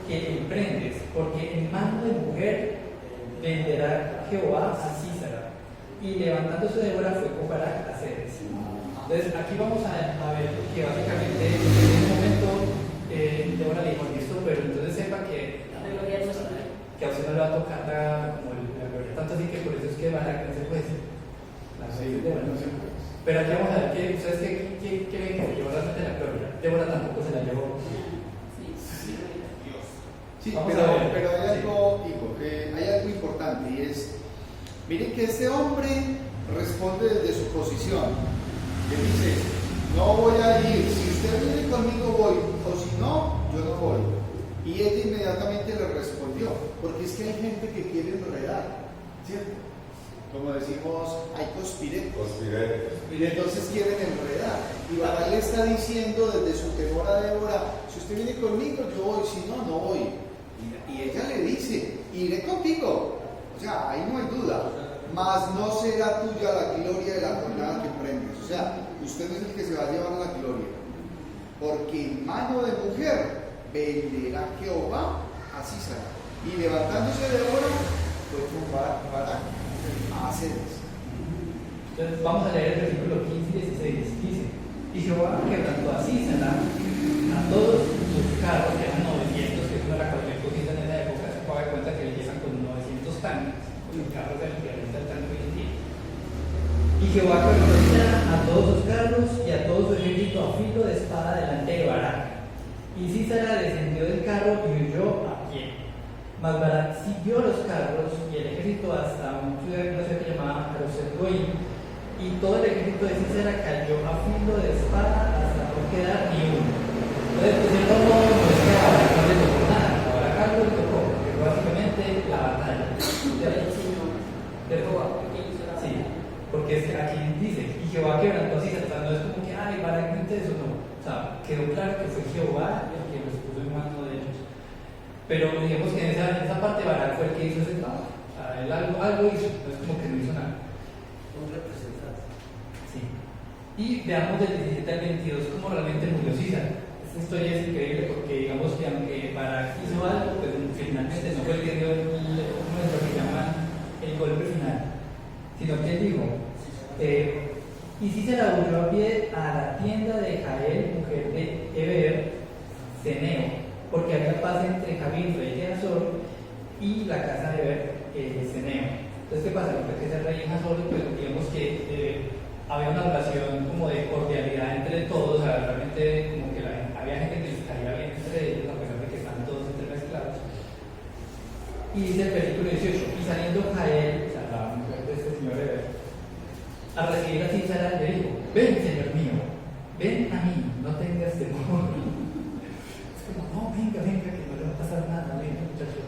que emprendes, porque en mano de mujer venderá Jehová a Císara. Y levantándose Débora fue con Barak a Ceres. Entonces aquí vamos a ver que básicamente en ese momento Débora le dijo, listo, pero entonces sepa que a usted no le va a tocar como la gloria, tanto así que por eso es que Barak no se puede decir. Pero aquí vamos a ver que ustedes qué ven que se llevó realmente la gloria. Débora tampoco se la llevó.
Sí,
Vamos
pero
a ver.
hay algo, hijo, hay algo importante y es, miren que este hombre responde desde su posición. Él dice, no voy a ir, si usted viene conmigo voy, o si no, yo no voy. Y ella inmediatamente le respondió, porque es que hay gente que quiere enredar, ¿cierto? Como decimos, hay conspiretos. Y entonces quieren enredar. Y Barak le está diciendo desde su temor a Débora, si usted viene conmigo, yo voy, si no, no voy. Y ella le dice, iré contigo. O sea, ahí no hay duda. Mas no será tuya la gloria de la jornada que emprendes. O sea, usted no es el que se va a llevar la gloria. Porque en mano de mujer venderá Jehová a Císara. Y levantándose Débora, fue con Barak a Ceres.
Entonces vamos a leer el versículo 15 y 16. Dice, y Jehová quebrantó a Císara a todos sus carros, que eran 900, que es una de las cualquier cosita en esa época, se puede dar cuenta que le llegan con 900 tanques, los carros del equivalente al tanque hoy en día. Y Jehová quebrantó a Císara a todos sus carros y a todo su ejército a filo de espada delante de Barak. Y Císara descendió del carro y huyó a pie. Mas Barak siguió los carros y el ejército hasta una ciudad que llamaba Haroset-Goim, y todo el ejército de Císara cayó a filo de espada hasta no quedar ni uno. Entonces, pues el no es que a Barak no le tocó nada, a Barak algo le tocó, que fue básicamente la batalla. ¿De Jehová? Sí, porque es que aquí dice, y Jehová quebrantó a Císara, o sea, no es como que, ay, Barak no hizo eso, no. O sea, quedó claro que fue Jehová el que los puso en mano de ellos. Pero digamos que en esa parte Barak fue el que hizo ese trabajo. O sea, él algo hizo, no es como que no hizo nada.
Un representante.
Sí. Y veamos del 17 al 22 cómo realmente murió Císara. Esta historia es increíble porque digamos que aunque Barak hizo algo, pues finalmente no fue el que dio ¿cómo es lo que llaman? El golpe final. Sino que él dijo, y Císara huyó a pie a la tienda de Jael, mujer de Heber, Ceneo, porque había paz entre Javín, rey de Azor, y la casa de Ceneo. Entonces, ¿qué pasa? Porque ese rey en Azor, pues digamos que había una relación como de cordialidad entre todos, o sea, realmente como que había gente que les caía bien entre ellos, a pesar de que están todos entremezclados. Y dice el versículo 18, y saliendo Jael, o sea, la mujer de este señor Heber, a recibir a Císara, le dijo, ven, señor mío, ven a mí, no tengas temor. No, venga, que no le va a pasar nada, venga, muchacho.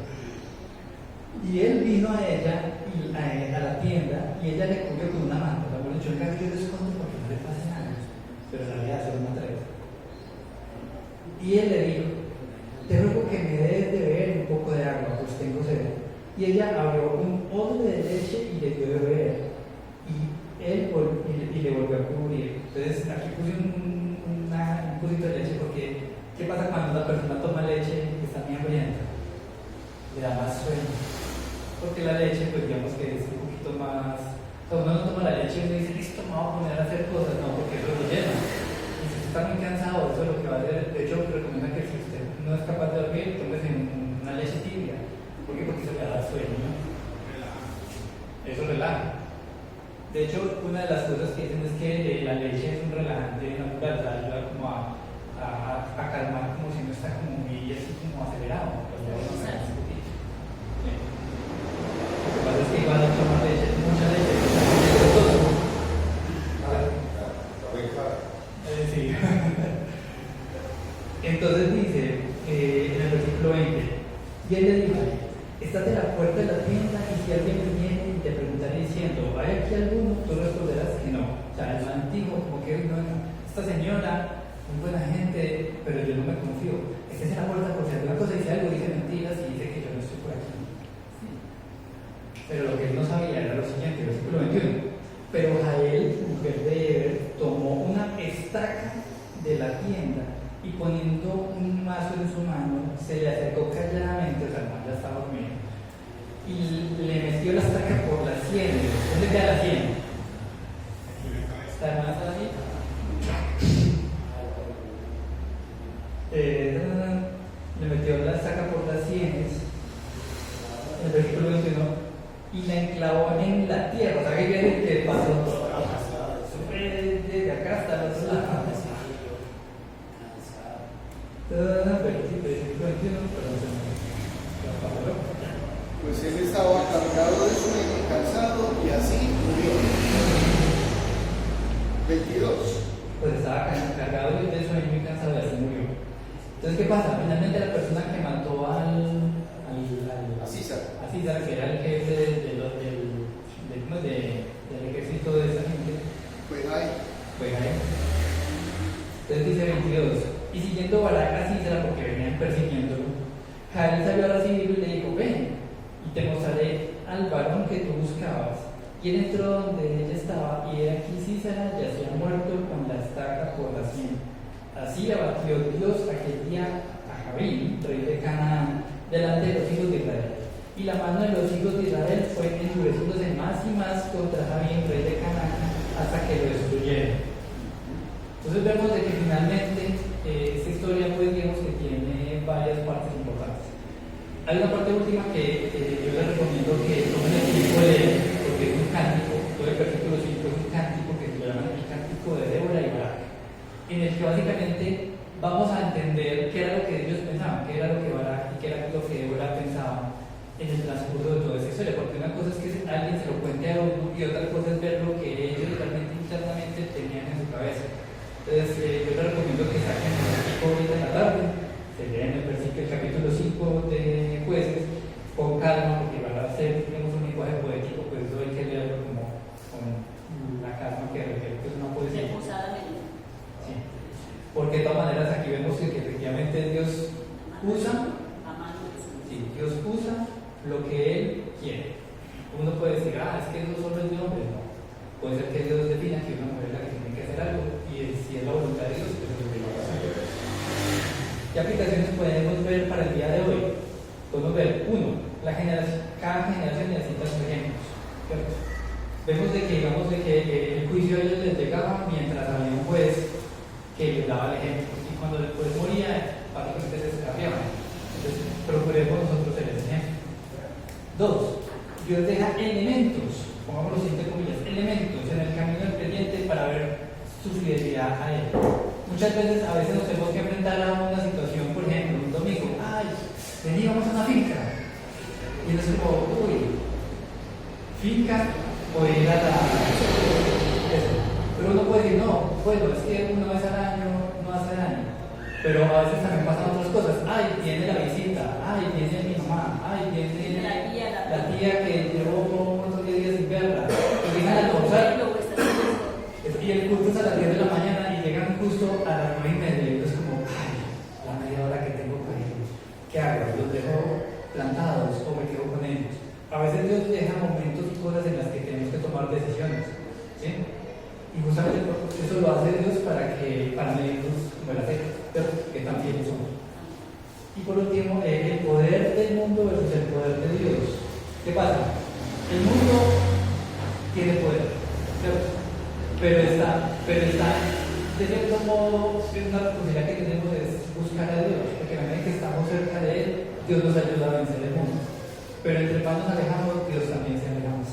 Y él vino a ella, a la tienda, y ella le cubrió con una manta. Le había dicho, venga, yo le escondo porque no le pase nada. Pero en realidad era una traición. Y él le dijo, te ruego que me des de beber un poco de agua, pues tengo sed. Y ella abrió un odre de leche y le dio de beber. Y él le volvió a cubrir. Entonces aquí puse un poquito de leche porque ¿qué pasa cuando una persona toma leche que está muy hambrienta? Le da más sueño. Porque la leche, pues digamos que es un poquito más. O sea, uno no toma la leche y uno dice, listo, me voy a poner a hacer cosas. No, porque eso lo llena. Y si usted está muy cansado, eso es lo que va a hacer. De hecho, recomienda que si usted no es capaz de dormir, tómese una leche tibia. ¿Por qué? Porque eso le da sueño, ¿no? Eso relaja. De hecho, una de las cosas que dicen es que la leche es un relajante natural, o sea, ayuda como a calmar como si no está como muy así como acelerado. Pues ya uno se hace un poquito. Lo que pasa es que igual no toma leche, mucha leche, sí. Entonces dice en el versículo 20, y él le dijo, estás de la puerta de la tienda 21. Pero Jael, mujer de Eber, tomó una estaca de la tienda y poniendo un mazo en su mano, se le acercó calladamente, o sea, no, ya estaba dormido, y le metió la estaca por las sienes. ¿Dónde queda la sien? ¿Está más ahí? Le metió la estaca por las sienes, en el versículo 21, y la enclavó en la tierra. O sea, ¿qué quiere decir? Que pasó desde acá hasta el otro lado. Versículo 21, perdón, se me pasó.
Pues él estaba cargado de sueño y cansado y así murió. 22.
Pues estaba cargado de sueño y cansado y así murió. Entonces, ¿qué pasa? Finalmente la persona que mató
A César.
que era el jefe del ejército de esa gente,
Pues ahí.
fue Jael. Entonces dice 22, y siguiendo Barak a Sisera porque venían persiguiéndolo, Jael salió a recibirlo y le dijo, ven, y te mostraré al varón que tú buscabas. Y él entró donde ella estaba, y he aquí Sisera yacía muerto con la estaca por la sien. Así abatió Dios aquel día a Jabín, rey de Canaán, delante de los hijos de Israel. Y la mano de los hijos de Israel fue endureciéndose más y más contra Jabín, rey de Canaán, hasta que lo destruyeron. Entonces vemos de que finalmente esta historia, pues digamos que tiene varias partes importantes. Hay una parte última que yo les recomiendo que tomen el tiempo de leer, porque es un cántico, todo el versículo 5 es un cántico que se llama el cántico de Débora y Barak, en el que básicamente vamos a entender qué era lo que ellos pensaban, qué era lo que Barak y qué era lo que Débora pensaban en el transcurso de toda esa historia, porque una cosa es que alguien se lo cuente a uno y otra cosa es ver lo que ellos realmente internamente tenían en su cabeza. Entonces yo les recomiendo que saquen el artículo ahorita en la tarde, se leen el capítulo 5 de Jueces con calma, porque van a ser, tenemos un lenguaje poético, pues eso hay que leerlo como con la calma que requiere, pues una poesía. Sí. Porque de todas maneras aquí vemos que efectivamente Dios usa, Dios usa lo que Él quiere. Uno puede decir, es que eso solo es de hombres, no. Puede ser que Dios defina que una mujer es la que tiene que hacer algo, y si es la voluntad de Dios, pues es lo que va a hacer. ¿Qué aplicaciones podemos ver para el día de hoy? Podemos ver, cada generación necesita sus ejemplos, ¿cierto? Vemos de que el juicio a ellos les llegaba mientras había un juez que les daba el ejemplo, y cuando el juez moría, básicamente se escapeaban. Entonces, procuremos nosotros ser ese ejemplo. 2. Dios deja elementos, pongamos los entre comillas, elementos en el camino del creyente para ver su fidelidad a Él. Muchas veces, a veces nos tenemos que enfrentar a una situación, por ejemplo, un domingo, veníamos a una finca, y es como, finca o ir a la... Eso. Pero uno puede decir, no, bueno, es que una vez al año no hace daño. Pero a veces también pasan otras cosas. Viene la visita, viene mi mamá, viene la tía que llevó un montón de días sin verla. Y viene a almorzar. Y el culto es a las 10 de la mañana y llegan justo a las 9:30. Y es como, la media hora que tengo con ellos. ¿Qué hago? ¿Los dejo plantados o me quedo con ellos? A veces Dios deja momentos y cosas en las que tenemos que tomar decisiones. ¿Sí? Y justamente eso lo hace Dios para medirnos como la fe, que también somos. Y por último, el poder del mundo versus el poder de Dios. ¿Qué pasa? El mundo tiene poder, ¿cierto? Pero está, de cierto modo, una responsabilidad que tenemos es buscar a Dios, porque a medida que estamos cerca de Él, Dios nos ayuda a vencer el mundo. Pero entre más nos alejamos, Dios también se aleja más.